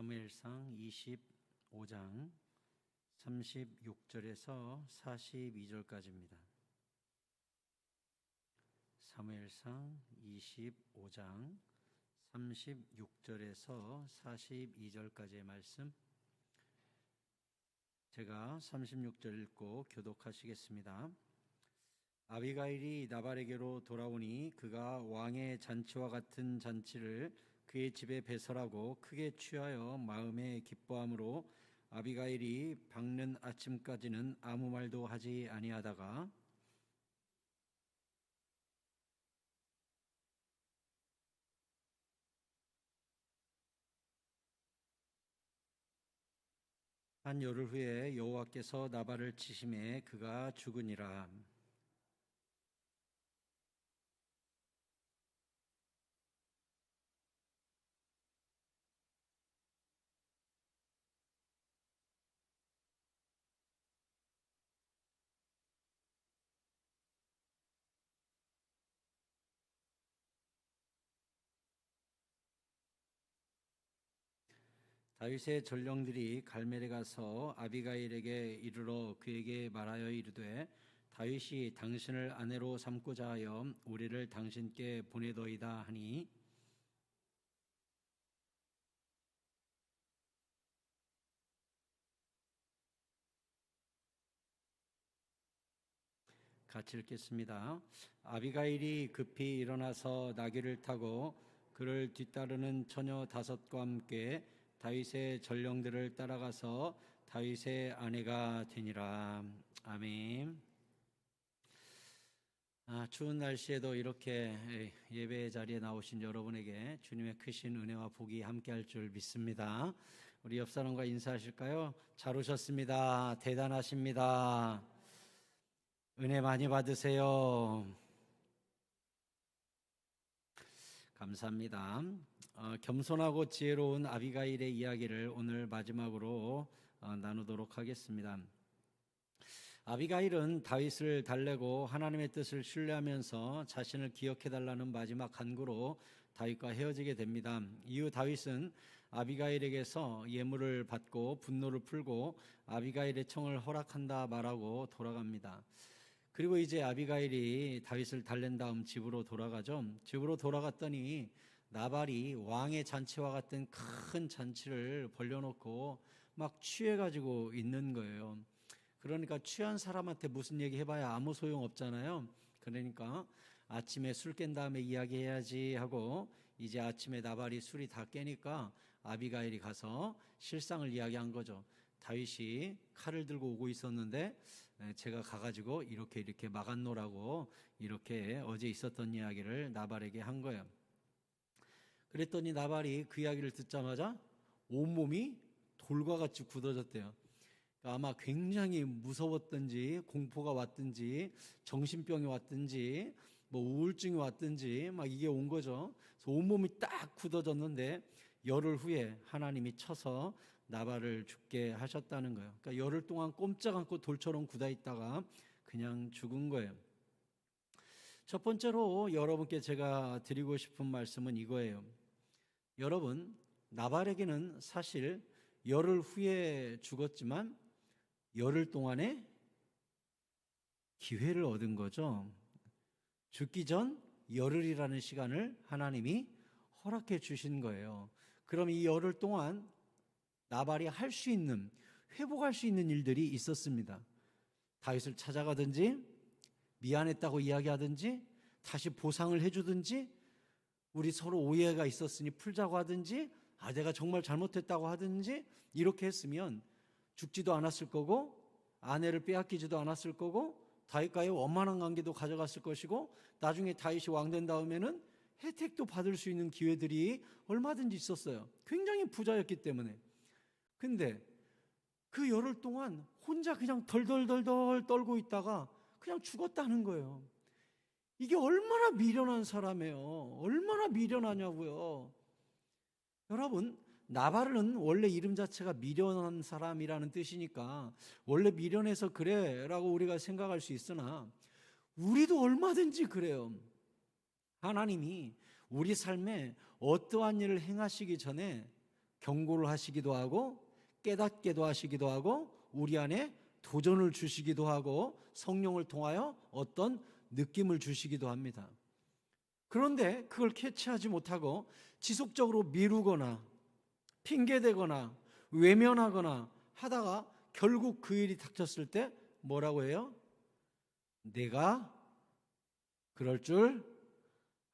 사무엘상 25장 36절에서 42절까지입니다. 사무엘상 25장 36절에서 42절까지의 말씀, 제가 36절 읽고 교독하시겠습니다. 아비가일이 나발에게로 돌아오니 그가 왕의 잔치와 같은 잔치를 그의 집에 배설하고 크게 취하여 마음에 기뻐함으로 아비가일이 밝는 아침까지는 아무 말도 하지 아니하다가 한 열흘 후에 여호와께서 나발을 치심에 그가 죽으니라. 다윗의 전령들이 갈멜에 가서 아비가일에게 이르러 그에게 말하여 이르되 다윗이 당신을 아내로 삼고자 하여 우리를 당신께 보내더이다 하니 같이 읽겠습니다. 아비가일이 급히 일어나서 나귀를 타고 그를 뒤따르는 처녀 5과 함께 다윗의 전령들을 따라가서 다윗의 아내가 되니라. 아멘. 추운 날씨에도 이렇게 예배 자리에 나오신 여러분에게 주님의 크신 은혜와 복이 함께할 줄 믿습니다. 우리 옆 사람과 인사하실까요? 잘 오셨습니다. 대단하십니다. 은혜 많이 받으세요. 감사합니다. 겸손하고 지혜로운 아비가일의 이야기를 오늘 마지막으로 나누도록 하겠습니다. 아비가일은 다윗을 달래고 하나님의 뜻을 신뢰하면서 자신을 기억해달라는 마지막 간구로 다윗과 헤어지게 됩니다. 이후 다윗은 아비가일에게서 예물을 받고 분노를 풀고 아비가일의 청을 허락한다 말하고 돌아갑니다. 그리고 이제 아비가일이 다윗을 달랜 다음 집으로 돌아가죠. 집으로 돌아갔더니 나발이 왕의 잔치와 같은 큰 잔치를 벌려놓고 막 취해가지고 있는 거예요. 그러니까 취한 사람한테 무슨 얘기 해봐야 아무 소용 없잖아요. 그러니까 아침에 술 깬 다음에 이야기해야지 하고 이제 아침에 나발이 술이 다 깨니까 아비가일이 가서 실상을 이야기한 거죠. 다윗이 칼을 들고 오고 있었는데 제가 가가지고 이렇게 막았노라고 이렇게 어제 있었던 이야기를 나발에게 한 거예요. 그랬더니 나발이 그 이야기를 듣자마자 온몸이 돌과 같이 굳어졌대요. 아마 굉장히 무서웠든지 공포가 왔든지 정신병이 왔든지 뭐 우울증이 왔든지 막 이게 온 거죠. 그래서 온몸이 딱 굳어졌는데 열흘 후에 하나님이 쳐서 나발을 죽게 하셨다는 거예요. 그러니까 열흘 동안 꼼짝 않고 돌처럼 굳어 있다가 그냥 죽은 거예요. 첫 번째로 여러분께 제가 드리고 싶은 말씀은 이거예요. 여러분, 나발에게는 사실 열흘 후에 죽었지만 열흘 동안에 기회를 얻은 거죠. 죽기 전 열흘이라는 시간을 하나님이 허락해 주신 거예요. 그럼 이 열흘 동안 나발이 할 수 있는, 회복할 수 있는 일들이 있었습니다. 다윗을 찾아가든지 미안했다고 이야기하든지 다시 보상을 해주든지 우리 서로 오해가 있었으니 풀자고 하든지 내가 정말 잘못했다고 하든지 이렇게 했으면 죽지도 않았을 거고 아내를 빼앗기지도 않았을 거고 다윗과의 원만한 관계도 가져갔을 것이고 나중에 다윗이 왕된 다음에는 혜택도 받을 수 있는 기회들이 얼마든지 있었어요. 굉장히 부자였기 때문에. 근데 그 열흘 동안 혼자 그냥 덜덜덜덜 떨고 있다가 그냥 죽었다는 거예요. 이게 얼마나 미련한 사람이에요. 얼마나 미련하냐고요. 여러분, 나발은 원래 이름 자체가 미련한 사람이라는 뜻이니까 원래 미련해서 그래 라고 우리가 생각할 수 있으나 우리도 얼마든지 그래요. 하나님이 우리 삶에 어떠한 일을 행하시기 전에 경고를 하시기도 하고 깨닫게도 하시기도 하고 우리 안에 도전을 주시기도 하고 성령을 통하여 어떤 느낌을 주시기도 합니다. 그런데 그걸 캐치하지 못하고 지속적으로 미루거나 핑계대거나 외면하거나 하다가 결국 그 일이 닥쳤을 때 뭐라고 해요? 내가 그럴 줄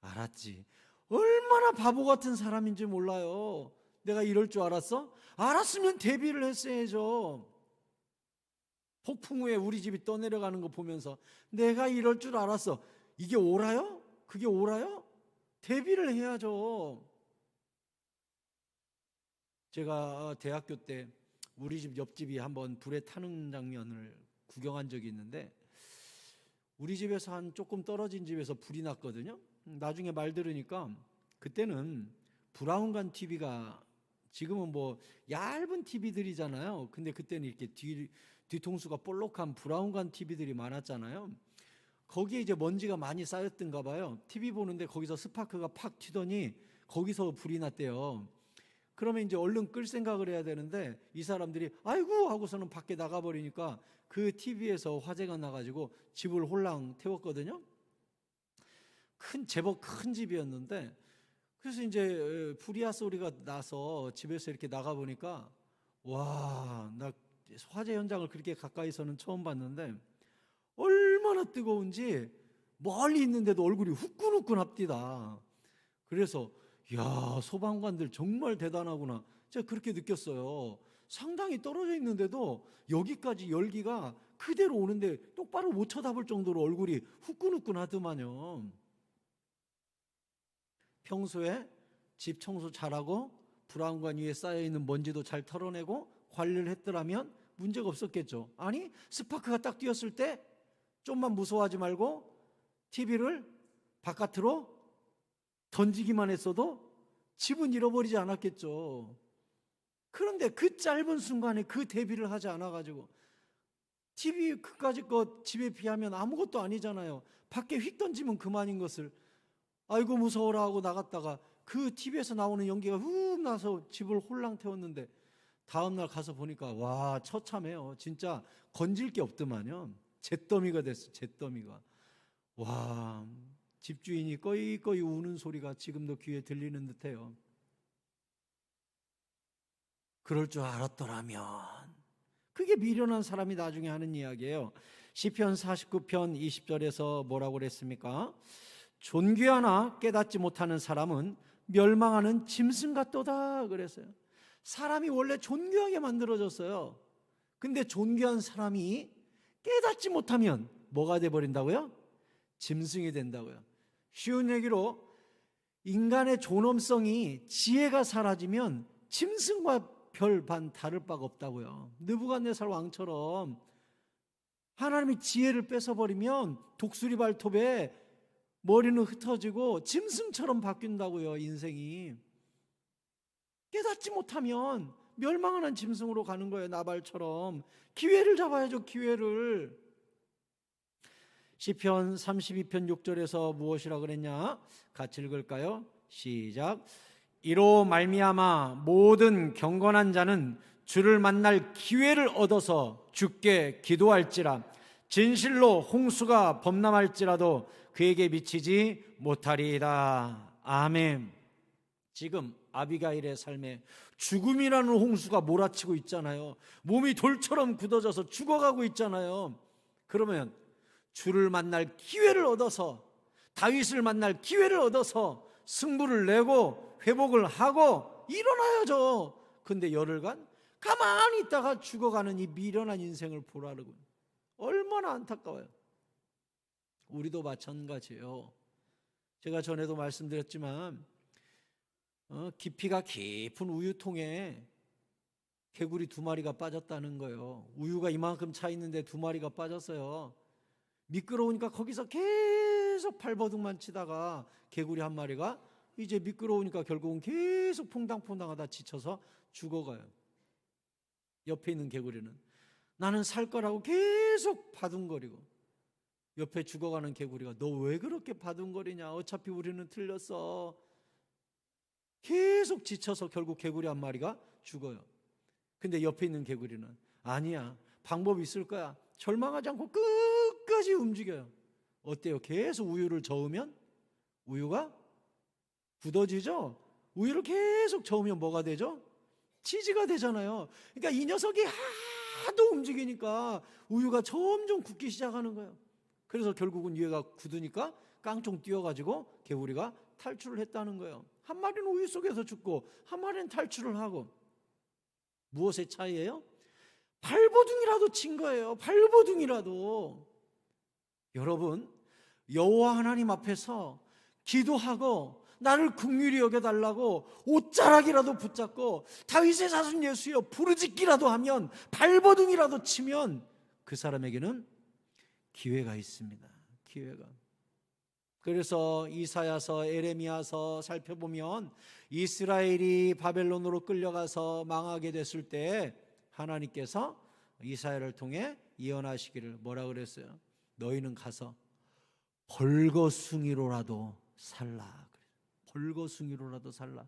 알았지. 얼마나 바보 같은 사람인지 몰라요. 내가 이럴 줄 알았어? 알았으면 대비를 했어야죠. 폭풍 후에 우리 집이 떠내려가는 거 보면서 내가 이럴 줄 알았어. 이게 옳아요? 그게 옳아요? 대비를 해야죠. 제가 대학교 때 우리 집 옆집이 한번 불에 타는 장면을 구경한 적이 있는데, 우리 집에서 한 조금 떨어진 집에서 불이 났거든요. 나중에 말 들으니까 그때는 브라운관 TV가, 지금은 뭐 얇은 TV들이잖아요. 근데 그때는 이렇게 뒤통수가 볼록한 브라운관 TV들이 많았잖아요. 거기에 이제 먼지가 많이 쌓였던가 봐요. TV 보는데 거기서 스파크가 팍 튀더니 거기서 불이 났대요. 그러면 이제 얼른 끌 생각을 해야 되는데 이 사람들이 아이고 하고서는 밖에 나가버리니까 그 TV에서 화재가 나가지고 집을 홀랑 태웠거든요. 제법 큰 집이었는데, 그래서 이제 불이야 소리가 나서 집에서 이렇게 나가보니까 와, 나 화재 현장을 그렇게 가까이서는 처음 봤는데 얼마나 뜨거운지 멀리 있는데도 얼굴이 후끈후끈합디다. 그래서 야, 소방관들 정말 대단하구나, 제가 그렇게 느꼈어요. 상당히 떨어져 있는데도 여기까지 열기가 그대로 오는데 똑바로 못 쳐다볼 정도로 얼굴이 후끈후끈하더만요. 평소에 집 청소 잘하고 브라운관 위에 쌓여있는 먼지도 잘 털어내고 관리를 했더라면 문제가 없었겠죠. 아니, 스파크가 딱 뛰었을 때 좀만 무서워하지 말고 TV를 바깥으로 던지기만 했어도 집은 잃어버리지 않았겠죠. 그런데 그 짧은 순간에 그 대비를 하지 않아가지고, TV 그까짓 것 집에 비하면 아무것도 아니잖아요. 밖에 휙 던지면 그만인 것을 아이고 무서워라 하고 나갔다가 그 TV에서 나오는 연기가 훅 나서 집을 홀랑 태웠는데 다음날 가서 보니까 와, 처참해요. 진짜 건질 게 없더만요. 잿더미가 됐어. 잿더미가. 와, 집주인이 꺼이꺼이 우는 소리가 지금도 귀에 들리는 듯해요. 그럴 줄 알았더라면. 그게 미련한 사람이 나중에 하는 이야기예요. 시편 49편 20절에서 뭐라고 그랬습니까? 존귀하나 깨닫지 못하는 사람은 멸망하는 짐승 같도다 그랬어요. 사람이 원래 존귀하게 만들어졌어요. 근데 존귀한 사람이 깨닫지 못하면 뭐가 돼버린다고요? 짐승이 된다고요. 쉬운 얘기로 인간의 존엄성이, 지혜가 사라지면 짐승과 별반 다를 바가 없다고요. 느부갓네살 왕처럼 하나님이 지혜를 뺏어버리면 독수리 발톱에 머리는 흩어지고 짐승처럼 바뀐다고요. 인생이 깨닫지 못하면 멸망하는 짐승으로 가는 거예요. 나발처럼. 기회를 잡아야죠. 기회를. 시편 32편 6절에서 무엇이라 그랬냐? 같이 읽을까요? 시작. 이로 말미암아 모든 경건한 자는 주를 만날 기회를 얻어서 주께 기도할지라. 진실로 홍수가 범람할지라도 그에게 미치지 못하리이다. 아멘. 지금 아비가일의 삶에 죽음이라는 홍수가 몰아치고 있잖아요. 몸이 돌처럼 굳어져서 죽어가고 있잖아요. 그러면 주를 만날 기회를 얻어서, 다윗을 만날 기회를 얻어서 승부를 내고 회복을 하고 일어나야죠. 근데 열흘간 가만히 있다가 죽어가는 이 미련한 인생을 보라고. 얼마나 안타까워요. 우리도 마찬가지예요. 제가 전에도 말씀드렸지만 깊이가 깊은 우유통에 개구리 2마리가 빠졌다는 거예요. 우유가 이만큼 차 있는데 2마리가 빠졌어요. 미끄러우니까 거기서 계속 발버둥만 치다가 개구리 1마리가 이제 미끄러우니까 결국은 계속 퐁당퐁당하다 지쳐서 죽어가요. 옆에 있는 개구리는 나는 살 거라고 계속 바둥거리고, 옆에 죽어가는 개구리가 너 왜 그렇게 바둥거리냐, 어차피 우리는 틀렸어. 계속 계속 지쳐서 결국 개구리 한 마리가 죽어요. 근데 옆에 있는 개구리는 아니야, 방법이 있을 거야. 절망하지 않고 끝까지 움직여요. 어때요? 계속 우유를 저으면 우유가 굳어지죠? 우유를 계속 저으면 뭐가 되죠? 치즈가 되잖아요. 그러니까 이 녀석이 하도 움직이니까 우유가 점점 굳기 시작하는 거예요. 그래서 결국은 얘가 굳으니까 깡총 뛰어가지고 개구리가 탈출을 했다는 거예요. 한 마리는 우유 속에서 죽고 한 마리는 탈출을 하고. 무엇의 차이예요? 발버둥이라도 친 거예요. 발버둥이라도. 여러분, 여호와 하나님 앞에서 기도하고 나를 긍휼히 여겨달라고 옷자락이라도 붙잡고 다윗의 자손 예수여 부르짖기라도 하면, 발버둥이라도 치면 그 사람에게는 기회가 있습니다. 기회가. 그래서 이사야서, 에레미야서 살펴보면 이스라엘이 바벨론으로 끌려가서 망하게 됐을 때 하나님께서 이사야를 통해 예언하시기를 뭐라 그랬어요? 너희는 가서 벌거숭이로라도 살라. 벌거숭이로라도 살라.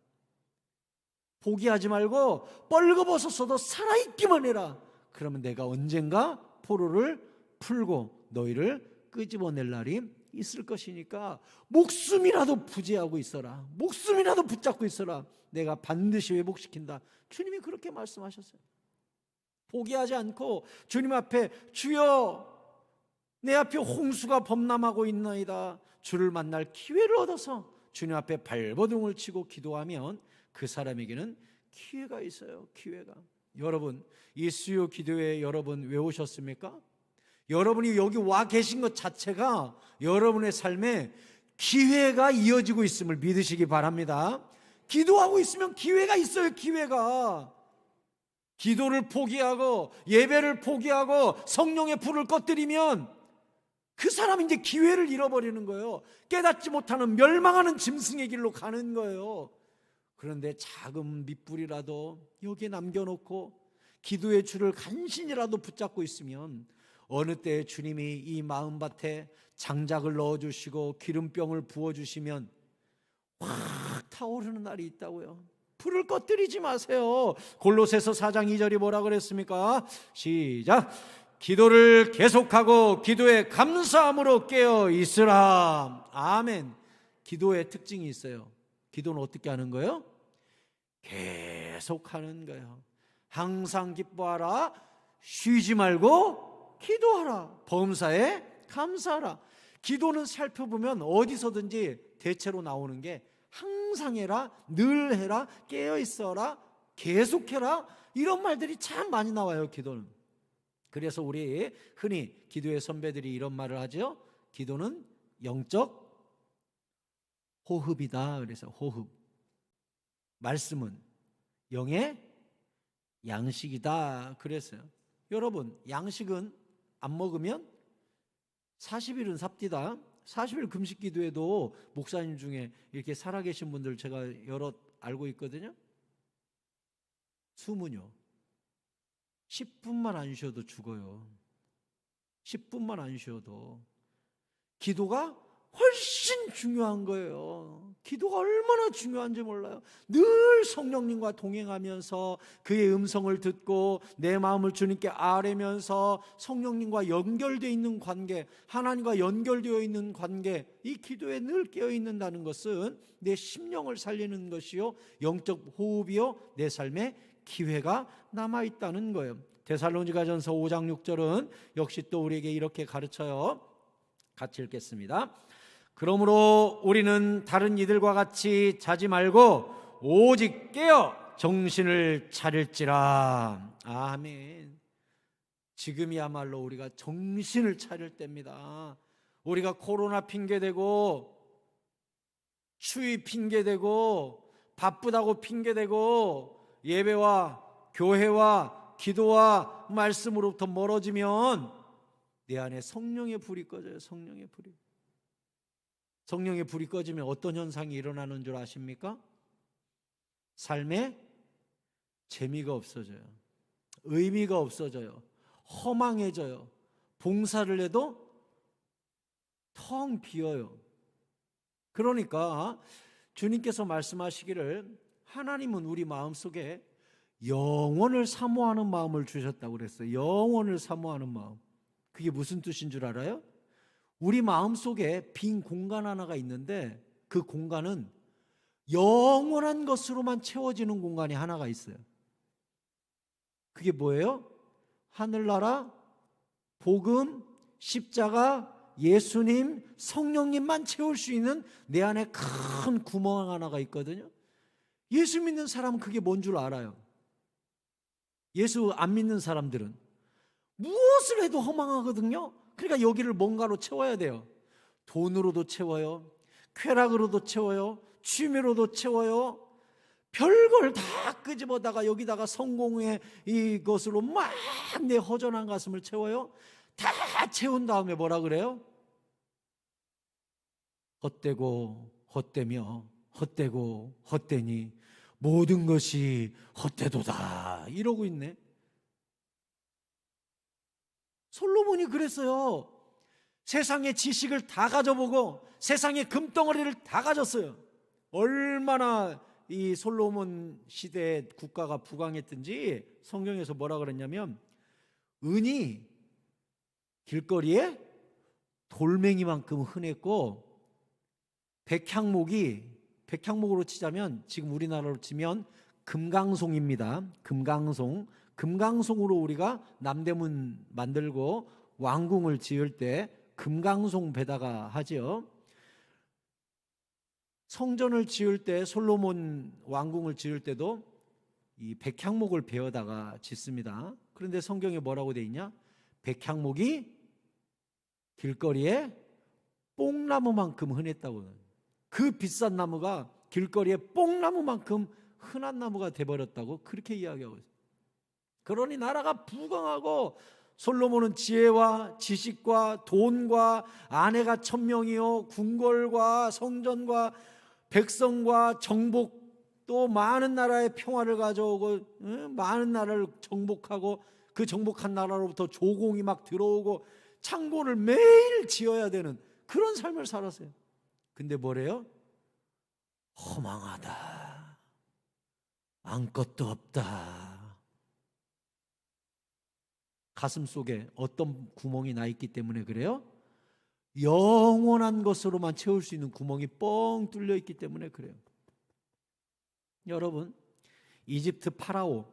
포기하지 말고 벌거벗었어도 살아있기만 해라. 그러면 내가 언젠가 포로를 풀고 너희를 끄집어낼 날이 있을 것이니까 목숨이라도 부지하고 있어라. 목숨이라도 붙잡고 있어라. 내가 반드시 회복시킨다. 주님이 그렇게 말씀하셨어요. 포기하지 않고 주님 앞에 주여 내 앞에 홍수가 범람하고 있나이다. 주를 만날 기회를 얻어서 주님 앞에 발버둥을 치고 기도하면 그 사람에게는 기회가 있어요. 기회가. 여러분, 이 수요 기도회 여러분 왜 오셨습니까? 여러분이 여기 와 계신 것 자체가 여러분의 삶에 기회가 이어지고 있음을 믿으시기 바랍니다. 기도하고 있으면 기회가 있어요. 기회가. 기도를 포기하고 예배를 포기하고 성령의 불을 꺼뜨리면 그 사람이 이제 기회를 잃어버리는 거예요. 깨닫지 못하는 멸망하는 짐승의 길로 가는 거예요. 그런데 작은 밑불이라도 여기에 남겨놓고 기도의 줄을 간신이라도 붙잡고 있으면 어느 때 주님이 이 마음밭에 장작을 넣어주시고 기름병을 부어주시면 확 타오르는 날이 있다고요. 불을 꺼뜨리지 마세요. 골로새서 4장 2절이 뭐라 그랬습니까? 시작. 기도를 계속하고 기도에 감사함으로 깨어 있으라. 아멘. 기도의 특징이 있어요. 기도는 어떻게 하는 거예요? 계속하는 거예요. 항상 기뻐하라. 쉬지 말고 기도하라. 범사에 감사하라. 기도는 살펴보면 어디서든지 대체로 나오는 게 항상 해라, 늘 해라, 깨어 있어라, 계속해라, 이런 말들이 참 많이 나와요. 기도는. 그래서 우리 흔히 기도의 선배들이 이런 말을 하죠. 기도는 영적 호흡이다. 그래서 호흡. 말씀은 영의 양식이다. 그랬어요. 여러분, 양식은 안 먹으면 40일은 삽디다. 40일 금식 기도에도 목사님 중에 이렇게 살아계신 분들 제가 여럿 알고 있거든요. 숨은요 10분만 안 쉬어도 죽어요. 10분만 안 쉬어도. 기도가 훨씬 중요한 거예요. 기도가 얼마나 중요한지 몰라요. 늘 성령님과 동행하면서 그의 음성을 듣고 내 마음을 주님께 아뢰면서 성령님과 연결되어 있는 관계, 하나님과 연결되어 있는 관계, 이 기도에 늘 깨어 있는다는 것은 내 심령을 살리는 것이요 영적 호흡이요 내 삶에 기회가 남아있다는 거예요. 데살로니가전서 5장 6절은 역시 또 우리에게 이렇게 가르쳐요. 같이 읽겠습니다. 그러므로 우리는 다른 이들과 같이 자지 말고 오직 깨어 정신을 차릴지라. 아멘. 지금이야말로 우리가 정신을 차릴 때입니다. 우리가 코로나 핑계대고 추위 핑계대고 바쁘다고 핑계대고 예배와 교회와 기도와 말씀으로부터 멀어지면 내 안에 성령의 불이 꺼져요. 성령의 불이. 성령의 불이 꺼지면 어떤 현상이 일어나는 줄 아십니까? 삶에 재미가 없어져요. 의미가 없어져요. 허망해져요. 봉사를 해도 텅 비어요. 그러니까 주님께서 말씀하시기를 하나님은 우리 마음속에 영원을 사모하는 마음을 주셨다고 그랬어요. 영원을 사모하는 마음. 그게 무슨 뜻인 줄 알아요? 우리 마음속에 빈 공간 하나가 있는데 그 공간은 영원한 것으로만 채워지는 공간이 하나가 있어요. 그게 뭐예요? 하늘나라, 복음, 십자가, 예수님, 성령님만 채울 수 있는 내 안에 큰 구멍 하나가 있거든요. 예수 믿는 사람은 그게 뭔 줄 알아요. 예수 안 믿는 사람들은 무엇을 해도 허망하거든요. 그러니까 여기를 뭔가로 채워야 돼요. 돈으로도 채워요, 쾌락으로도 채워요, 취미로도 채워요. 별걸 다 끄집어다가 여기다가 성공의 이것으로 막 내 허전한 가슴을 채워요. 다 채운 다음에 뭐라 그래요? 헛되고 헛되며 헛되고 헛되니 모든 것이 헛되도다 이러고 있네. 솔로몬이 그랬어요. 세상의 지식을 다 가져보고 세상의 금덩어리를 다 가졌어요. 얼마나 이 솔로몬 시대에 국가가 부강했든지 성경에서 뭐라 그랬냐면 은이 길거리에 돌멩이만큼 흔했고 백향목으로 치자면 지금 우리나라로 치면 금강송입니다. 금강송으로 우리가 남대문 만들고 왕궁을 지을 때 금강송 배다가 하죠. 성전을 지을 때 솔로몬 왕궁을 지을 때도 이 백향목을 베어다가 짓습니다. 그런데 성경에 뭐라고 돼 있냐? 백향목이 길거리에 뽕나무만큼 흔했다고. 그 비싼 나무가 길거리에 뽕나무만큼 흔한 나무가 돼버렸다고 그렇게 이야기하고 있어요. 그러니 나라가 부강하고 솔로몬은 지혜와 지식과 돈과 아내가 1000명이요 궁궐과 성전과 백성과 정복 또 많은 나라의 평화를 가져오고 많은 나라를 정복하고 그 정복한 나라로부터 조공이 막 들어오고 창고를 매일 지어야 되는 그런 삶을 살았어요. 근데 뭐래요? 허망하다. 아무것도 없다. 가슴 속에 어떤 구멍이 나 있기 때문에 그래요? 영원한 것으로만 채울 수 있는 구멍이 뻥 뚫려 있기 때문에 그래요. 여러분, 이집트 파라오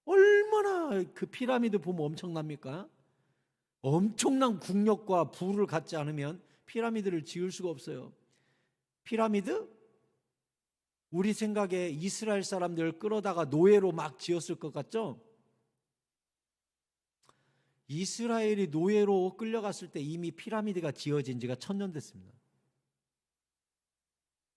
얼마나 그 피라미드 보면 엄청납니까? 엄청난 국력과 부를 갖지 않으면 피라미드를 지을 수가 없어요. 피라미드? 우리 생각에 이스라엘 사람들 끌어다가 노예로 막 지었을 것 같죠? 이스라엘이 노예로 끌려갔을 때 이미 피라미드가 지어진 지가 1000년 됐습니다.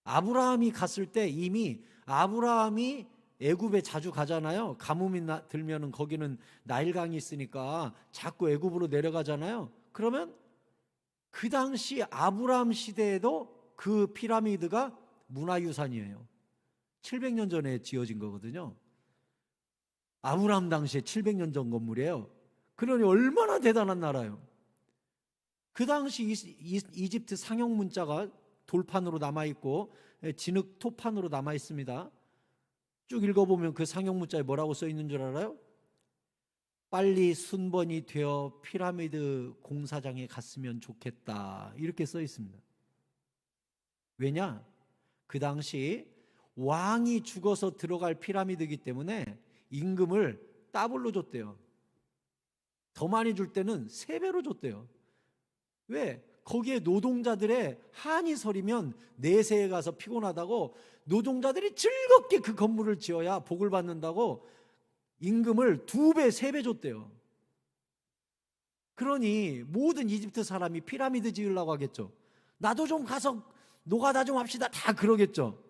아브라함이 갔을 때 이미 아브라함이 애굽에 자주 가잖아요. 가뭄이 들면은 거기는 나일강이 있으니까 자꾸 애굽으로 내려가잖아요. 그러면 그 당시 아브라함 시대에도 그 피라미드가 문화유산이에요. 700년 전에 지어진 거거든요. 아브라함 당시에 700년 전 건물이에요. 그러니 얼마나 대단한 나라예요. 그 당시 이집트 상형 문자가 돌판으로 남아있고 진흙 토판으로 남아있습니다. 쭉 읽어보면 그 상형 문자에 뭐라고 써있는 줄 알아요? 빨리 순번이 되어 피라미드 공사장에 갔으면 좋겠다 이렇게 써있습니다. 왜냐? 그 당시 왕이 죽어서 들어갈 피라미드이기 때문에 임금을 더블로 줬대요. 더 많이 줄 때는 3배로 줬대요. 왜? 거기에 노동자들의 한이 서리면 내세에 가서 피곤하다고 노동자들이 즐겁게 그 건물을 지어야 복을 받는다고 임금을 2배, 3배 줬대요. 그러니 모든 이집트 사람이 피라미드 지으려고 하겠죠. 나도 좀 가서 노가다 좀 합시다. 다 그러겠죠.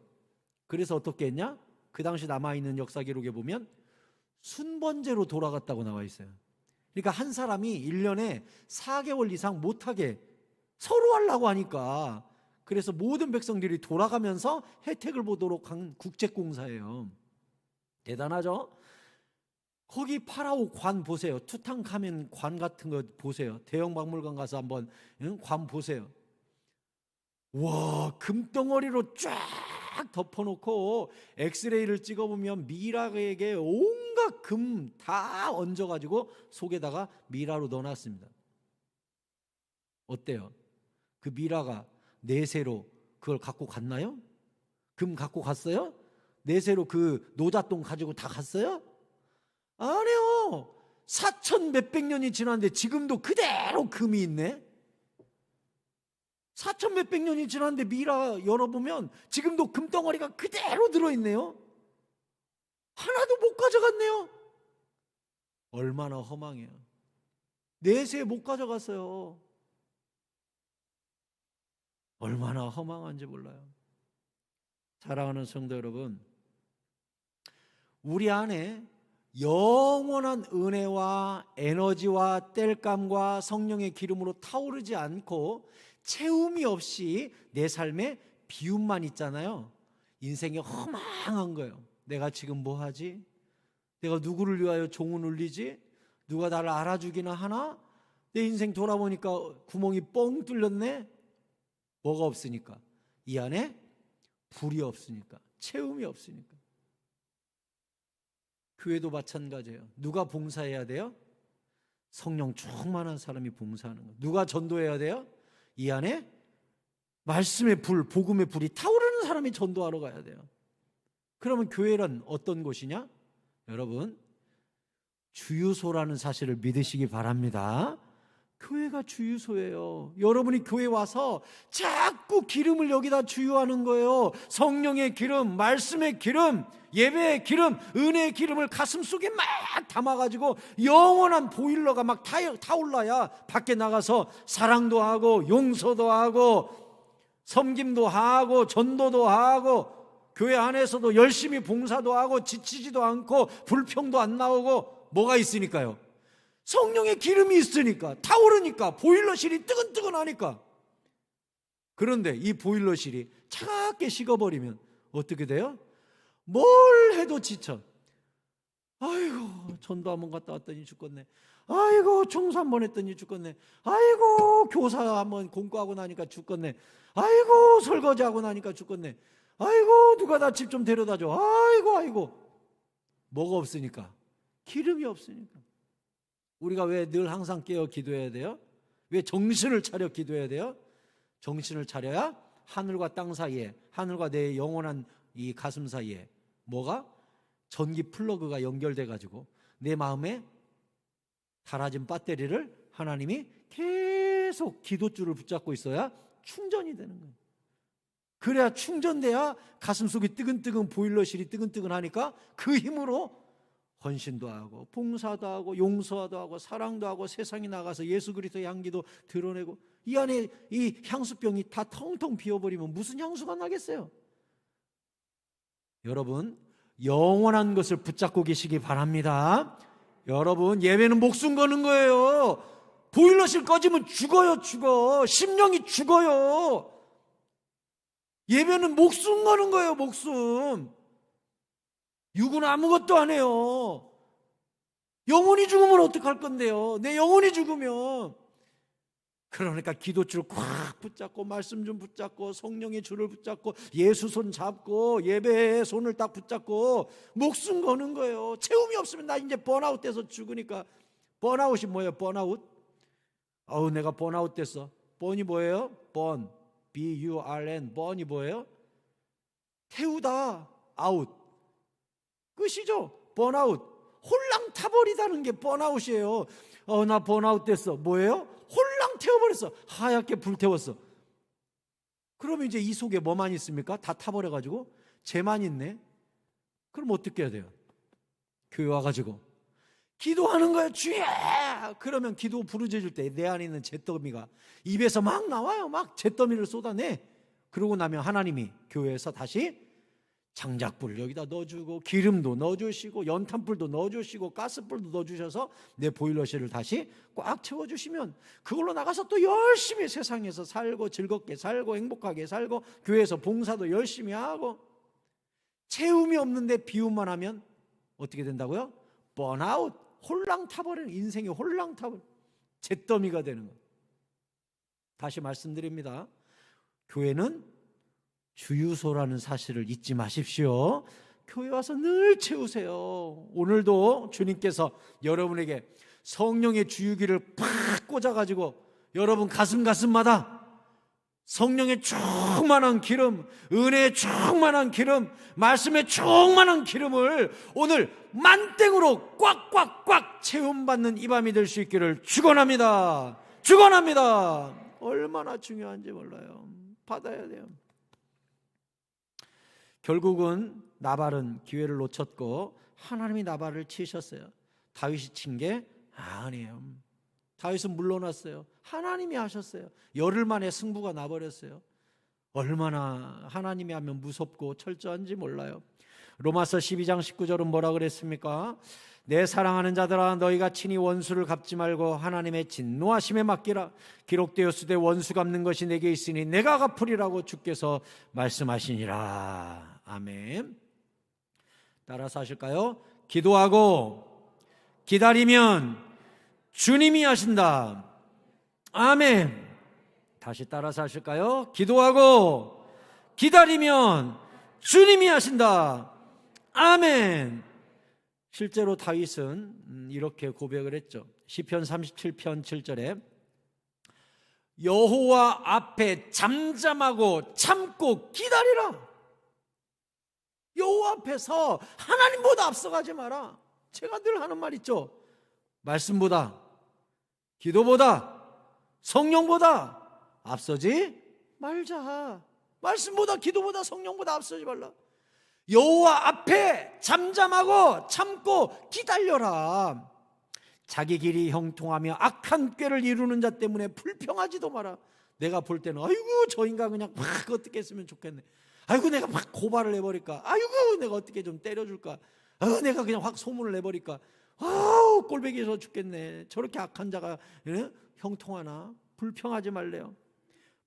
그래서 어떻게 했냐? 그 당시 남아있는 역사 기록에 보면 순번제로 돌아갔다고 나와 있어요. 그러니까 한 사람이 1년에 4개월 이상 못하게 서로 하려고 하니까 그래서 모든 백성들이 돌아가면서 혜택을 보도록 한 국제공사예요. 대단하죠? 거기 파라오 관 보세요. 투탕카멘 관 같은 거 보세요. 대형 박물관 가서 한번 관 보세요. 와, 금덩어리로 쫙 쫙 덮어놓고 엑스레이를 찍어보면 미라에게 온갖 금 다 얹어가지고 속에다가 미라로 넣어놨습니다. 어때요? 그 미라가 내세로 그걸 갖고 갔나요? 금 갖고 갔어요? 내세로 그 노잣돈 가지고 다 갔어요? 아니요. 4천 몇백 년이 지났는데 지금도 그대로 금이 있네. 4천 몇백 년이 지났는데 미라 열어보면 지금도 금덩어리가 그대로 들어있네요. 하나도 못 가져갔네요. 얼마나 허망해요. 내세 못 가져갔어요. 얼마나 허망한지 몰라요. 사랑하는 성도 여러분, 우리 안에 영원한 은혜와 에너지와 땔감과 성령의 기름으로 타오르지 않고 채움이 없이 내 삶에 비움만 있잖아요. 인생이 허망한 거예요. 내가 지금 뭐 하지? 내가 누구를 위하여 종을 울리지? 누가 나를 알아주기나 하나? 내 인생 돌아보니까 구멍이 뻥 뚫렸네? 뭐가 없으니까? 이 안에 불이 없으니까, 채움이 없으니까. 교회도 마찬가지예요. 누가 봉사해야 돼요? 성령 충만한 사람이 봉사하는 거예요. 누가 전도해야 돼요? 이 안에 말씀의 불, 복음의 불이 타오르는 사람이 전도하러 가야 돼요. 그러면 교회는 어떤 곳이냐? 여러분, 주유소라는 사실을 믿으시기 바랍니다. 교회가 주유소예요. 여러분이 교회 와서 자꾸 기름을 여기다 주유하는 거예요. 성령의 기름, 말씀의 기름, 예배의 기름, 은혜의 기름을 가슴속에 막 담아가지고 영원한 보일러가 막 타올라야 밖에 나가서 사랑도 하고 용서도 하고 섬김도 하고 전도도 하고 교회 안에서도 열심히 봉사도 하고 지치지도 않고 불평도 안 나오고. 뭐가 있으니까요? 성령의 기름이 있으니까, 타오르니까, 보일러실이 뜨근뜨근하니까. 그런데 이 보일러실이 차갑게 식어버리면 어떻게 돼요? 뭘 해도 지쳐. 아이고, 전도 한번 갔다 왔더니 죽겠네. 아이고, 청소 한번 했더니 죽겠네. 아이고, 교사 한번 공부하고 나니까 죽겠네. 아이고, 설거지하고 나니까 죽겠네. 아이고, 누가 나 집 좀 데려다줘. 아이고. 뭐가 없으니까? 기름이 없으니까. 우리가 왜 늘 항상 깨어 기도해야 돼요? 왜 정신을 차려 기도해야 돼요? 정신을 차려야 하늘과 땅 사이에, 하늘과 내 영원한 이 가슴 사이에 뭐가? 전기 플러그가 연결돼 가지고 내 마음에 달아진 배터리를 하나님이 계속 기도줄을 붙잡고 있어야 충전이 되는 거예요. 그래야 충전돼야 가슴속이 뜨근뜨근, 보일러실이 뜨근뜨근하니까 그 힘으로 헌신도 하고 봉사도 하고 용서도 하고 사랑도 하고 세상에 나가서 예수 그리스도의 향기도 드러내고. 이 안에 이 향수병이 다 텅텅 비어버리면 무슨 향수가 나겠어요? 여러분, 영원한 것을 붙잡고 계시기 바랍니다. 여러분, 예배는 목숨 거는 거예요. 보일러실 꺼지면 죽어. 심령이 죽어요. 예배는 목숨 거는 거예요. 목숨. 육은 아무것도 안 해요. 영혼이 죽으면 어떡할 건데요? 내 영혼이 죽으면. 그러니까 기도줄 꽉 붙잡고, 말씀 좀 붙잡고, 성령의 줄을 붙잡고, 예수 손 잡고, 예배의 손을 딱 붙잡고 목숨 거는 거예요. 채움이 없으면 나 이제 번아웃 돼서 죽으니까. 번아웃이 뭐예요? 번아웃? 내가 번아웃 됐어. 번이 뭐예요? 번, B-U-R-N. 번이 뭐예요? 태우다, 아웃. 끝이죠. 번아웃. 홀랑 타버리다는 게 번아웃이에요. 나 번아웃 됐어. 뭐예요? 홀랑 태워버렸어. 하얗게 불태웠어. 그러면 이제 이 속에 뭐만 있습니까? 다 타버려가지고 죄만 있네. 그럼 어떻게 해야 돼요? 교회 와가지고 기도하는 거예요. 주야. 그러면 기도 부르짖을 때 내 안에 있는 잿더미가 입에서 막 나와요. 막 잿더미를 쏟아내. 그러고 나면 하나님이 교회에서 다시 장작불 여기다 넣어주고, 기름도 넣어주시고, 연탄불도 넣어주시고, 가스불도 넣어주셔서 내 보일러실을 다시 꽉 채워주시면 그걸로 나가서 또 열심히 세상에서 살고, 즐겁게 살고, 행복하게 살고, 교회에서 봉사도 열심히 하고. 채움이 없는데 비움만 하면 어떻게 된다고요? 번아웃, 홀랑 타버리는, 인생이 홀랑 타버리는 잿더미가 되는 거예요. 다시 말씀드립니다. 교회는 주유소라는 사실을 잊지 마십시오. 교회 와서 늘 채우세요. 오늘도 주님께서 여러분에게 성령의 주유기를 팍 꽂아가지고 여러분 가슴마다 성령의 충만한 기름, 은혜의 충만한 기름, 말씀의 충만한 기름을 오늘 만땡으로 꽉꽉꽉 채움받는 이 밤이 될 수 있기를 축원합니다. 축원합니다. 얼마나 중요한지 몰라요. 받아야 돼요. 결국은 나발은 기회를 놓쳤고 하나님이 나발을 치셨어요. 다윗이 친 게 아니에요. 다윗은 물러났어요. 하나님이 하셨어요. 열흘 만에 승부가 나버렸어요. 얼마나 하나님이 하면 무섭고 철저한지 몰라요. 로마서 12장 19절은 뭐라 그랬습니까? 내 사랑하는 자들아 너희가 친히 원수를 갚지 말고 하나님의 진노하심에 맡기라. 기록되었으되 원수 갚는 것이 내게 있으니 내가 갚으리라고 주께서 말씀하시니라. 아멘. 따라서 하실까요? 기도하고 기다리면 주님이 하신다. 아멘. 다시 따라서 하실까요? 기도하고 기다리면 주님이 하신다. 아멘. 실제로 다윗은 이렇게 고백을 했죠. 시편 37편 7절에 여호와 앞에 잠잠하고 참고 기다리라. 여호와 앞에서 하나님보다 앞서가지 마라. 제가 늘 하는 말 있죠. 말씀보다, 기도보다, 성령보다 앞서지 말자. 말씀보다, 기도보다, 성령보다 앞서지 말라. 여호와 앞에 잠잠하고 참고 기다려라. 자기 길이 형통하며 악한 꾀를 이루는 자 때문에 불평하지도 마라. 내가 볼 때는 아이고 저 인간 그냥 막 어떻게 했으면 좋겠네. 아이고 내가 막 고발을 해버릴까. 아이고 내가 어떻게 좀 때려줄까. 아이고 내가 그냥 확 소문을 내버릴까. 아우 꼴배기에서 죽겠네. 저렇게 악한 자가 형통하나. 불평하지 말래요.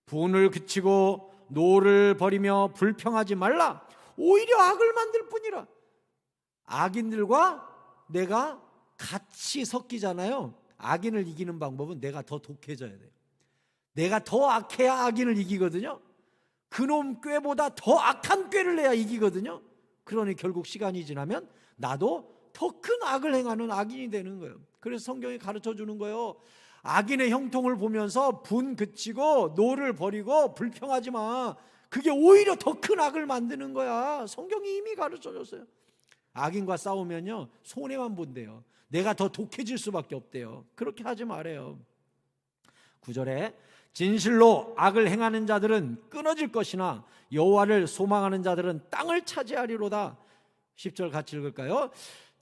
분을 그치고 노를 버리며 불평하지 말라. 오히려 악을 만들 뿐이라. 악인들과 내가 같이 섞이잖아요. 악인을 이기는 방법은 내가 더 독해져야 돼요. 내가 더 악해야 악인을 이기거든요. 그놈 꾀보다 더 악한 꾀를 내야 이기거든요. 그러니 결국 시간이 지나면 나도 더 큰 악을 행하는 악인이 되는 거예요. 그래서 성경이 가르쳐 주는 거예요. 악인의 형통을 보면서 분 그치고 노를 버리고 불평하지 마. 그게 오히려 더 큰 악을 만드는 거야. 성경이 이미 가르쳐 줬어요. 악인과 싸우면요 손해만 본대요. 내가 더 독해질 수밖에 없대요. 그렇게 하지 말아요. 9절에 진실로 악을 행하는 자들은 끊어질 것이나 여호와를 소망하는 자들은 땅을 차지하리로다. 10절 같이 읽을까요?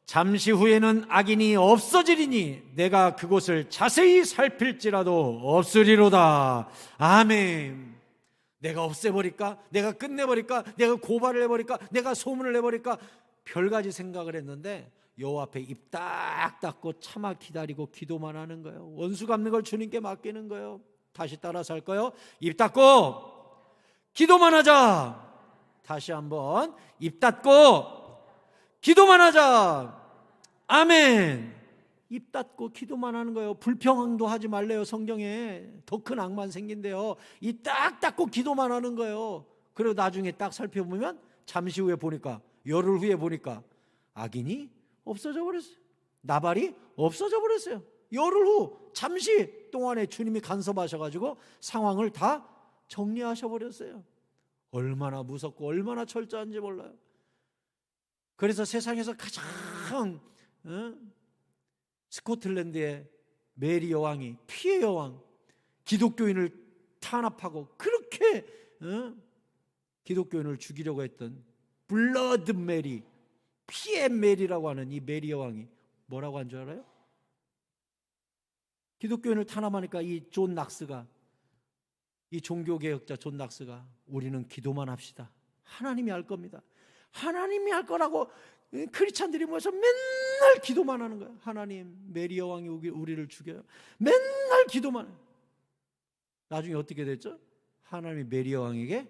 잠시 후에는 악인이 없어지리니 내가 그곳을 자세히 살필지라도 없으리로다. 아멘. 내가 없애버릴까? 내가 끝내버릴까? 내가 고발을 해버릴까? 내가 소문을 내버릴까? 별가지 생각을 했는데 여호와 앞에 입 딱 닫고 참아 기다리고 기도만 하는 거예요. 원수 갚는 걸 주님께 맡기는 거예요. 다시 따라서 할까요? 입 닫고 기도만 하자. 다시 한번 입 닫고 기도만 하자. 아멘. 입 닫고 기도만 하는 거예요. 불평도 하지 말래요. 성경에 더 큰 악만 생긴대요. 입 딱 닫고 기도만 하는 거예요. 그리고 나중에 딱 살펴보면 잠시 후에 보니까 열흘 후에 보니까 악인이 없어져 버렸어요. 나발이 없어져 버렸어요. 열흘 후 잠시 동안에 주님이 간섭하셔가지고 상황을 다 정리하셔 버렸어요. 얼마나 무섭고 얼마나 철저한지 몰라요. 그래서 세상에서 가장 스코틀랜드의 메리 여왕이 피해 여왕 기독교인을 탄압하고 그렇게 기독교인을 죽이려고 했던 블러드 메리 피해 메리라고 하는 이 메리 여왕이 뭐라고 한 줄 알아요? 기독교인을 탄압하니까 이 존 낙스가 이 종교개혁자 존 낙스가 우리는 기도만 합시다. 하나님이 할 겁니다. 하나님이 할 거라고 크리스찬들이 모여서 맨날 기도만 하는 거예요. 하나님 메리 여왕이 우리를 죽여요. 맨날 기도만 해요. 나중에 어떻게 됐죠? 하나님이 메리 여왕에게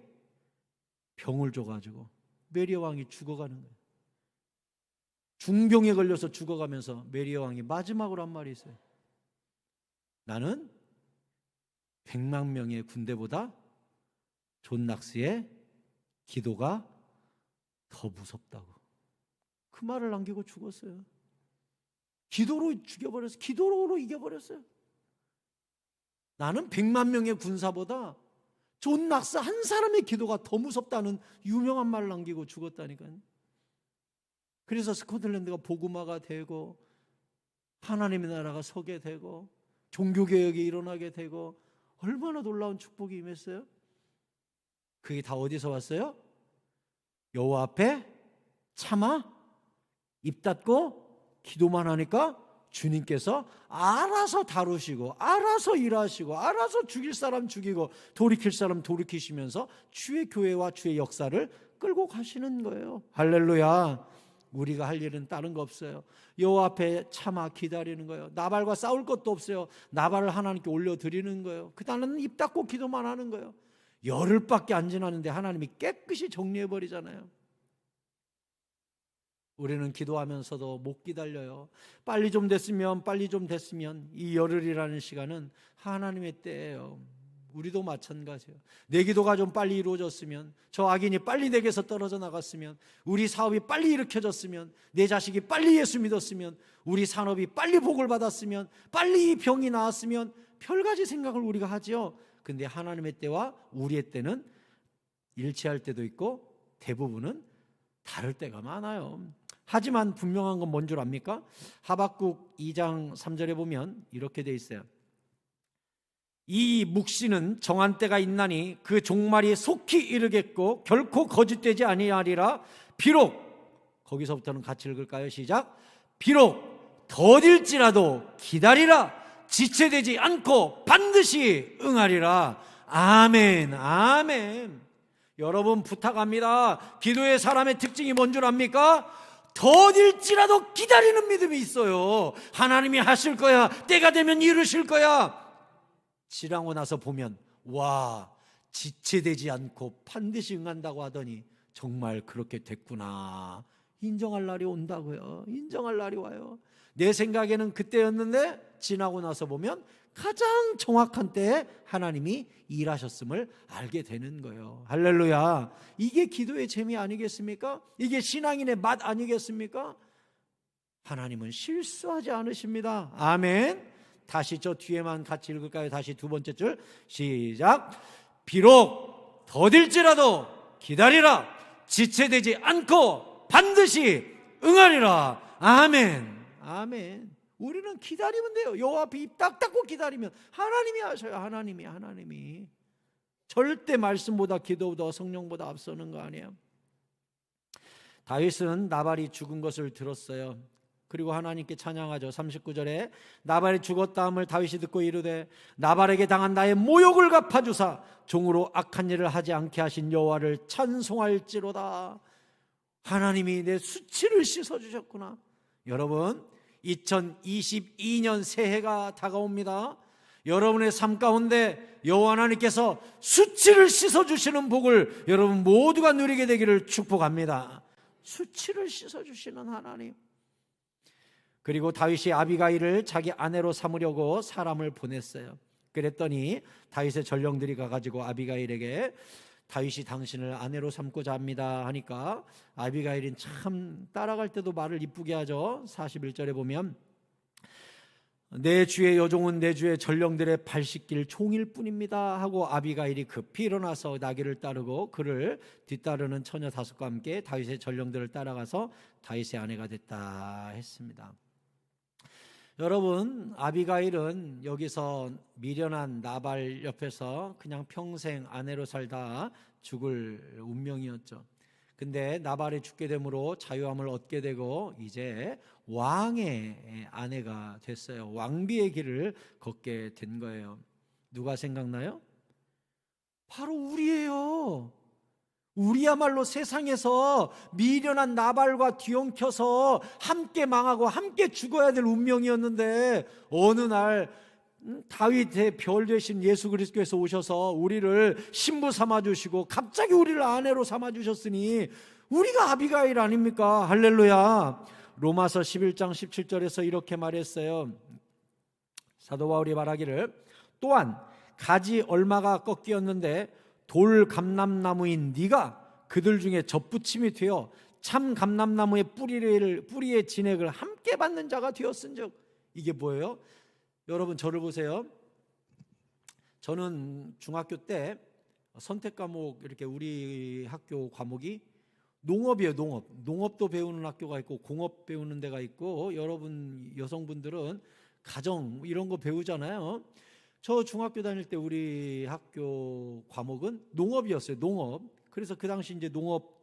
병을 줘가지고 메리 여왕이 죽어가는 거예요. 중병에 걸려서 죽어가면서 메리 여왕이 마지막으로 한 말이 있어요. 나는 100만 명의 군대보다 존 낙스의 기도가 더 무섭다고. 그 말을 남기고 죽었어요. 기도로 죽여버렸어요. 기도로 이겨버렸어요. 나는 100만 명의 군사보다 존 낙스 한 사람의 기도가 더 무섭다는 유명한 말을 남기고 죽었다니까요. 그래서 스코틀랜드가 복음화가 되고 하나님의 나라가 서게 되고 종교개혁이 일어나게 되고 얼마나 놀라운 축복이 임했어요. 그게 다 어디서 왔어요? 여호와 앞에 참아 입 닫고 기도만 하니까 주님께서 알아서 다루시고 알아서 일하시고 알아서 죽일 사람 죽이고 돌이킬 사람 돌이키시면서 주의 교회와 주의 역사를 끌고 가시는 거예요. 할렐루야. 우리가 할 일은 다른 거 없어요. 여호와 앞에 참아 기다리는 거예요. 나발과 싸울 것도 없어요. 나발을 하나님께 올려드리는 거예요. 그다음에는 입 닫고 기도만 하는 거예요. 열흘밖에 안 지났는데 하나님이 깨끗이 정리해버리잖아요. 우리는 기도하면서도 못 기다려요. 빨리 좀 됐으면 이 열흘이라는 시간은 하나님의 때예요. 우리도 마찬가지예요. 내 기도가 좀 빨리 이루어졌으면, 저 악인이 빨리 내게서 떨어져 나갔으면, 우리 사업이 빨리 일으켜졌으면, 내 자식이 빨리 예수 믿었으면, 우리 산업이 빨리 복을 받았으면, 빨리 이 병이 나았으면, 별가지 생각을 우리가 하죠. 근데 하나님의 때와 우리의 때는 일치할 때도 있고 대부분은 다를 때가 많아요. 하지만 분명한 건 뭔 줄 압니까? 하박국 2장 3절에 보면 이렇게 돼 있어요. 이 묵시는 정한 때가 있나니 그 종말이 속히 이르겠고 결코 거짓되지 아니하리라. 비록, 거기서부터는 같이 읽을까요? 시작. 비록 더딜지라도 기다리라. 지체되지 않고 반드시 응하리라. 아멘. 아멘. 여러분 부탁합니다. 기도의 사람의 특징이 뭔 줄 압니까? 더딜지라도 기다리는 믿음이 있어요. 하나님이 하실 거야. 때가 되면 이루실 거야. 지나고 나서 보면 와, 지체되지 않고 반드시 응한다고 하더니 정말 그렇게 됐구나. 인정할 날이 온다고요. 인정할 날이 와요. 내 생각에는 그때였는데 지나고 나서 보면 가장 정확한 때에 하나님이 일하셨음을 알게 되는 거예요. 할렐루야. 이게 기도의 재미 아니겠습니까? 이게 신앙인의 맛 아니겠습니까? 하나님은 실수하지 않으십니다. 아멘. 다시 저 뒤에만 같이 읽을까요? 다시 두 번째 줄 시작. 비록 더딜지라도 기다리라. 지체되지 않고 반드시 응하리라. 아멘. 아멘. 우리는 기다리면 돼요. 여호와 앞에 입 딱 닫고 기다리면 하나님이 하셔요. 하나님이 절대 말씀보다 기도보다 성령보다 앞서는 거 아니에요. 다윗은 나발이 죽은 것을 들었어요. 그리고 하나님께 찬양하죠. 39절에 나발이 죽었다 함을 다윗이 듣고 이르되 나발에게 당한 나의 모욕을 갚아주사 종으로 악한 일을 하지 않게 하신 여호와를 찬송할지로다. 하나님이 내 수치를 씻어주셨구나. 여러분 2022년 새해가 다가옵니다. 여러분의 삶 가운데 여호와 하나님께서 수치를 씻어주시는 복을 여러분 모두가 누리게 되기를 축복합니다. 수치를 씻어주시는 하나님. 그리고 다윗이 아비가일을 자기 아내로 삼으려고 사람을 보냈어요. 그랬더니 다윗의 전령들이 가가지고 아비가일에게 다윗이 당신을 아내로 삼고자 합니다 하니까 아비가일은 참 따라갈 때도 말을 이쁘게 하죠. 41절에 보면 내 주의 여종은 내 주의 전령들의 발 씻길 종일 뿐입니다 하고 아비가일이 급히 일어나서 나귀를 따르고 그를 뒤따르는 처녀 5과 함께 다윗의 전령들을 따라가서 다윗의 아내가 됐다 했습니다. 여러분 아비가일은 여기서 미련한 나발 옆에서 그냥 평생 아내로 살다 죽을 운명이었죠. 근데 나발이 죽게 되므로 자유함을 얻게 되고 이제 왕의 아내가 됐어요. 왕비의 길을 걷게 된 거예요. 누가 생각나요? 바로 우리예요. 우리야말로 세상에서 미련한 나발과 뒤엉켜서 함께 망하고 함께 죽어야 될 운명이었는데 어느 날 다윗의 별 되신 예수 그리스도께서 오셔서 우리를 신부 삼아주시고 갑자기 우리를 아내로 삼아주셨으니 우리가 아비가일 아닙니까? 할렐루야. 로마서 11장 17절에서 이렇게 말했어요. 사도 바울이 말하기를 또한 가지 얼마가 꺾이었는데 돌 감람나무인 네가 그들 중에 접붙임이 되어 참 감람나무의 뿌리의 진액을 함께 받는 자가 되었은즉. 이게 뭐예요? 여러분 저를 보세요. 저는 중학교 때 선택 과목, 이렇게 우리 학교 과목이 농업이에요. 농업도 배우는 학교가 있고 공업 배우는 데가 있고, 여러분 여성분들은 가정 이런 거 배우잖아요. 저 중학교 다닐 때 우리 학교 과목은 농업이었어요. 농업. 그래서 그 당시 이제 농업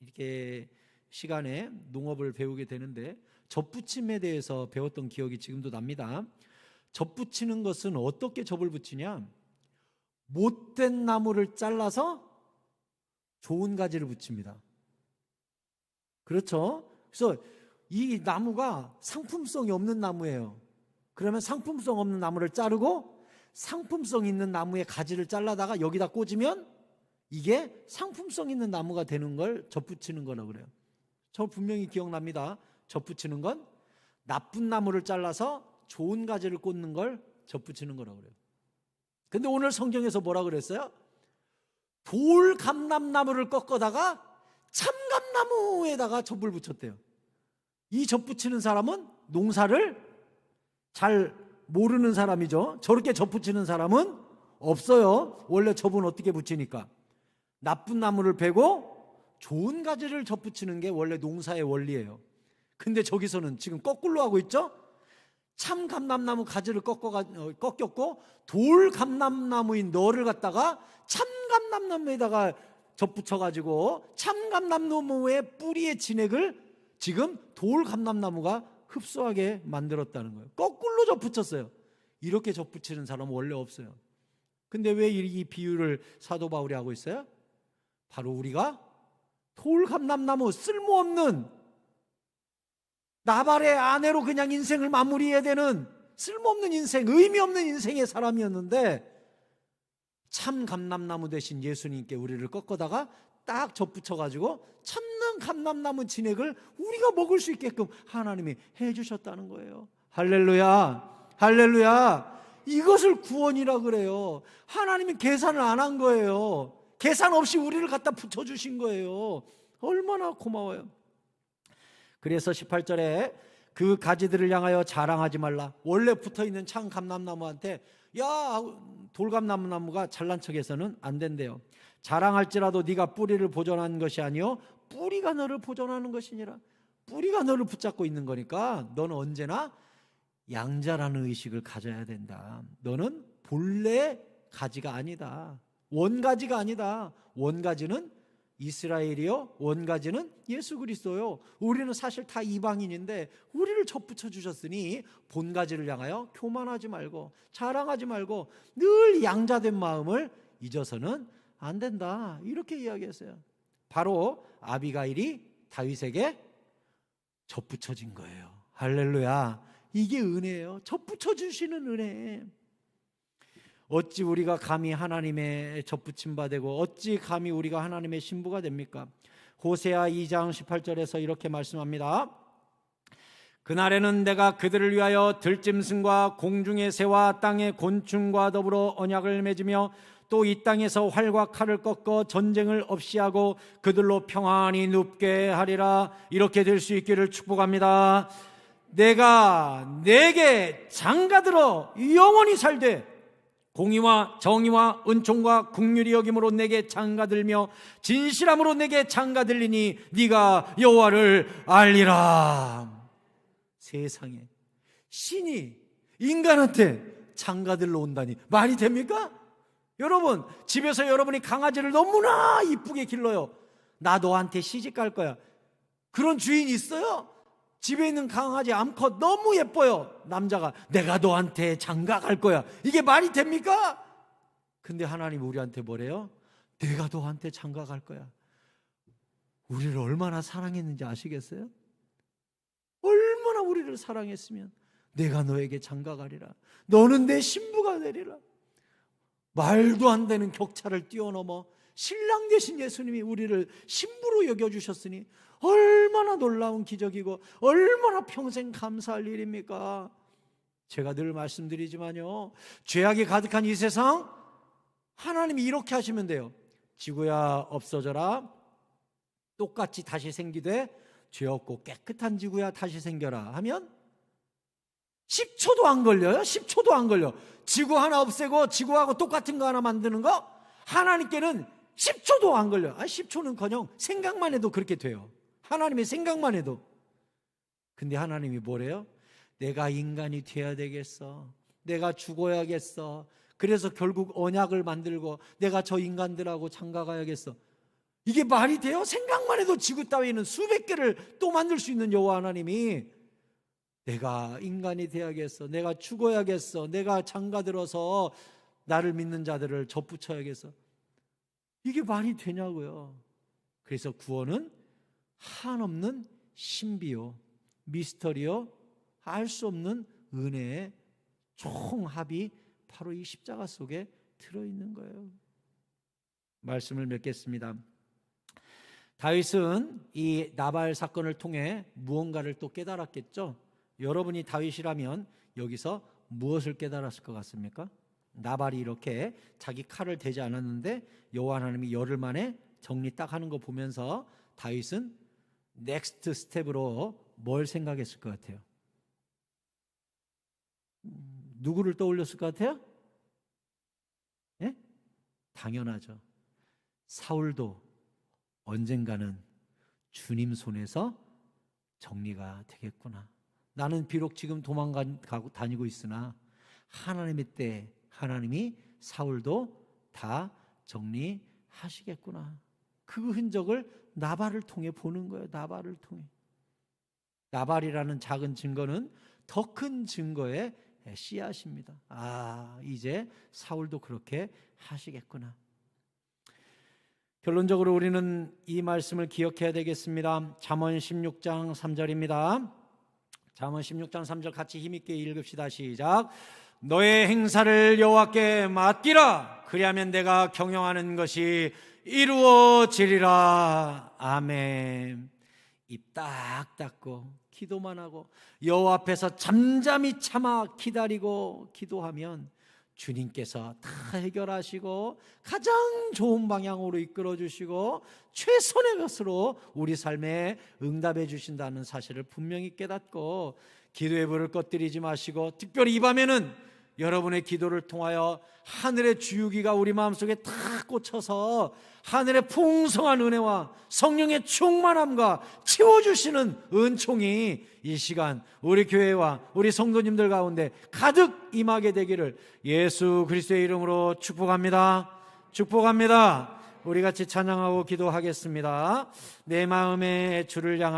이렇게 시간에 농업을 배우게 되는데, 접붙임에 대해서 배웠던 기억이 지금도 납니다. 접붙이는 것은 어떻게 접을 붙이냐? 못된 나무를 잘라서 좋은 가지를 붙입니다. 그렇죠? 그래서 이 나무가 상품성이 없는 나무예요. 그러면 상품성 없는 나무를 자르고 상품성 있는 나무의 가지를 잘라다가 여기다 꽂으면 이게 상품성 있는 나무가 되는 걸 접붙이는 거라고 그래요. 저 분명히 기억납니다. 접붙이는 건 나쁜 나무를 잘라서 좋은 가지를 꽂는 걸 접붙이는 거라고 그래요. 근데 오늘 성경에서 뭐라 그랬어요? 돌감람나무를 꺾어다가 참감나무에다가 접을 붙였대요. 이 접붙이는 사람은 농사를 잘 모르는 사람이죠. 저렇게 접붙이는 사람은 없어요. 원래 접은 어떻게 붙이니까? 나쁜 나무를 베고 좋은 가지를 접붙이는 게 원래 농사의 원리예요. 근데 저기서는 지금 거꾸로 하고 있죠? 참 감람나무 가지를 꺾였고 돌 감람나무인 너를 갖다가 참 감람나무에다가 접붙여가지고 참 감람나무의 뿌리의 진액을 지금 돌 감람나무가 흡수하게 만들었다는 거예요. 거꾸로 접붙였어요. 이렇게 접붙이는 사람은 원래 없어요. 근데 왜 이 비유를 사도 바울이 하고 있어요? 바로 우리가 돌 감람나무, 쓸모없는 나발의 아내로 그냥 인생을 마무리해야 되는 쓸모없는 인생, 의미 없는 인생의 사람이었는데, 참 감람나무 대신 예수님께 우리를 꺾어다가 딱 접붙여가지고 참난 감람나무 진액을 우리가 먹을 수 있게끔 하나님이 해주셨다는 거예요. 할렐루야, 할렐루야. 이것을 구원이라 그래요. 하나님이 계산을 안 한 거예요. 계산 없이 우리를 갖다 붙여주신 거예요. 얼마나 고마워요. 그래서 18절에 그 가지들을 향하여 자랑하지 말라. 원래 붙어있는 참 감람나무한테 야, 돌감나무가 잘난 척해서는 안 된대요. 자랑할지라도 네가 뿌리를 보존하는 것이 아니요 뿌리가 너를 보존하는 것이니라. 뿌리가 너를 붙잡고 있는 거니까 너는 언제나 양자라는 의식을 가져야 된다. 너는 본래 가지가 아니다. 원가지가 아니다. 원가지는 이스라엘이요, 원가지는 예수 그리스도요. 우리는 사실 다 이방인인데 우리를 접붙여 주셨으니 본가지를 향하여 교만하지 말고 자랑하지 말고 늘 양자된 마음을 잊어서는 안 된다. 이렇게 이야기했어요. 바로 아비가일이 다윗에게 접붙여진 거예요. 할렐루야. 이게 은혜예요. 접붙여 주시는 은혜. 어찌 우리가 감히 하나님의 접붙임 받고 어찌 감히 우리가 하나님의 신부가 됩니까? 호세아 2장 18절에서 이렇게 말씀합니다. 그날에는 내가 그들을 위하여 들짐승과 공중의 새와 땅의 곤충과 더불어 언약을 맺으며 또 이 땅에서 활과 칼을 꺾어 전쟁을 없이 하고 그들로 평안히 눕게 하리라. 이렇게 될 수 있기를 축복합니다. 내가 내게 장가들어 영원히 살되 공의와 정의와 은총과 긍휼이 여김으로 내게 장가들며 진실함으로 내게 장가들리니 네가 여호와를 알리라. 세상에 신이 인간한테 장가들러 온다니 말이 됩니까? 여러분, 집에서 여러분이 강아지를 너무나 이쁘게 길러요. 나 너한테 시집 갈 거야. 그런 주인 있어요? 집에 있는 강아지 암컷 너무 예뻐요. 남자가 내가 너한테 장가 갈 거야. 이게 말이 됩니까? 근데 하나님 우리한테 뭐래요? 내가 너한테 장가 갈 거야. 우리를 얼마나 사랑했는지 아시겠어요? 얼마나 우리를 사랑했으면 내가 너에게 장가 가리라. 너는 내 신부가 되리라. 말도 안 되는 격차를 뛰어넘어 신랑 되신 예수님이 우리를 신부로 여겨주셨으니 얼마나 놀라운 기적이고 얼마나 평생 감사할 일입니까? 제가 늘 말씀드리지만요, 죄악이 가득한 이 세상 하나님이 이렇게 하시면 돼요. 지구야 없어져라, 똑같이 다시 생기되 죄 없고 깨끗한 지구야 다시 생겨라 하면 10초도 안 걸려요. 10초도 안 걸려. 지구 하나 없애고 지구하고 똑같은 거 하나 만드는 거 하나님께는 10초도 안 걸려. 10초는커녕 생각만 해도 그렇게 돼요. 하나님의 생각만 해도. 근데 하나님이 뭐래요? 내가 인간이 돼야 되겠어. 내가 죽어야겠어. 그래서 결국 언약을 만들고 내가 저 인간들하고 장가가야겠어. 이게 말이 돼요? 생각만 해도 지구 따위는 수백 개를 또 만들 수 있는 여호와 하나님이 내가 인간이 돼야겠어. 내가 죽어야겠어. 내가 장가들어서 나를 믿는 자들을 접붙여야겠어. 이게 말이 되냐고요. 그래서 구원은 한없는 신비요, 미스터리요, 알 수 없는 은혜의 총합이 바로 이 십자가 속에 들어있는 거예요. 말씀을 맺겠습니다. 다윗은 이 나발 사건을 통해 무언가를 또 깨달았겠죠. 여러분이 다윗이라면 여기서 무엇을 깨달았을 것 같습니까? 나발이 이렇게 자기 칼을 대지 않았는데 여호와 하나님이 열흘 만에 정리 딱 하는 거 보면서 다윗은 넥스트 스텝으로 뭘 생각했을 것 같아요? 누구를 떠올렸을 것 같아요? 예? 당연하죠. 사울도 언젠가는 주님 손에서 정리가 되겠구나. 나는 비록 지금 도망가고 다니고 있으나 하나님의 때 하나님이 사울도 다 정리하시겠구나. 그 흔적을 나발을 통해 보는 거예요. 나발을 통해. 나발이라는 작은 증거는 더 큰 증거의 씨앗입니다. 이제 사울도 그렇게 하시겠구나. 결론적으로 우리는 이 말씀을 기억해야 되겠습니다. 잠언 16장 3절입니다. 잠언 16장 3절 같이 힘있게 읽읍시다. 시작. 너의 행사를 여호와께 맡기라. 그리하면 내가 경영하는 것이 이루어지리라. 아멘. 입 딱 닫고 기도만 하고 여호와 앞에서 잠잠히 참아 기다리고 기도하면 주님께서 다 해결하시고 가장 좋은 방향으로 이끌어 주시고 최선의 것으로 우리 삶에 응답해 주신다는 사실을 분명히 깨닫고 기도의 불을 꺼뜨리지 마시고, 특별히 이 밤에는 여러분의 기도를 통하여 하늘의 주유기가 우리 마음속에 다 꽂혀서 하늘의 풍성한 은혜와 성령의 충만함과 채워주시는 은총이 이 시간 우리 교회와 우리 성도님들 가운데 가득 임하게 되기를 예수 그리스도의 이름으로 축복합니다. 축복합니다. 우리 같이 찬양하고 기도하겠습니다. 내 마음에 주를 향한